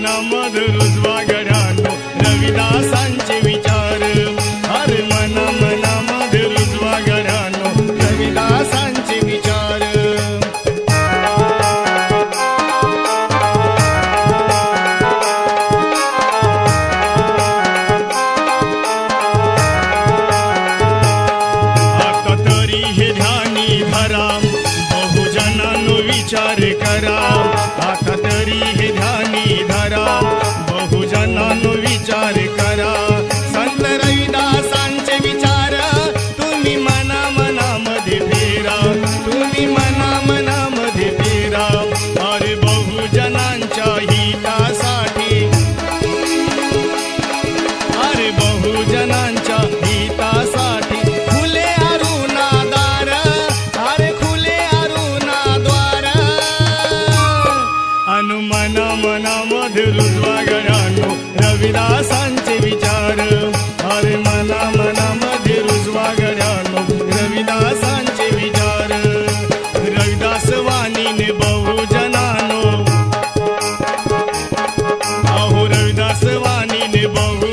मनामध्ये रुजवा गड्यानो रविदासांचे विचार। अरे मनामध्ये रुजवा गड्यानो रविदासांचे विचार। आता तरी हे ध्यानी धरा बहुजनांनो विचार करा। आता तरी हे ध्यानी धरा बहुजनांनो विचार करा। संत रविदासांचे विचार तुम्ही मनामध्ये पेरा। तुम्ही मनामध्ये पेरा। अरे बहुजनांच्या हितासाठी। अरे बहुजनांच्या हितासाठी खुले अरुणादार। अरे खुले अरुणाद्वार। अनु मनामध्ये रुजवा गड्यानो रविदासांचे विचार। अरे मनामध्ये रुजवा गड्यानो रविदासांचे विचार। रविदास वाणीने बहुजनानो। अहो रविदास वाणीने बहु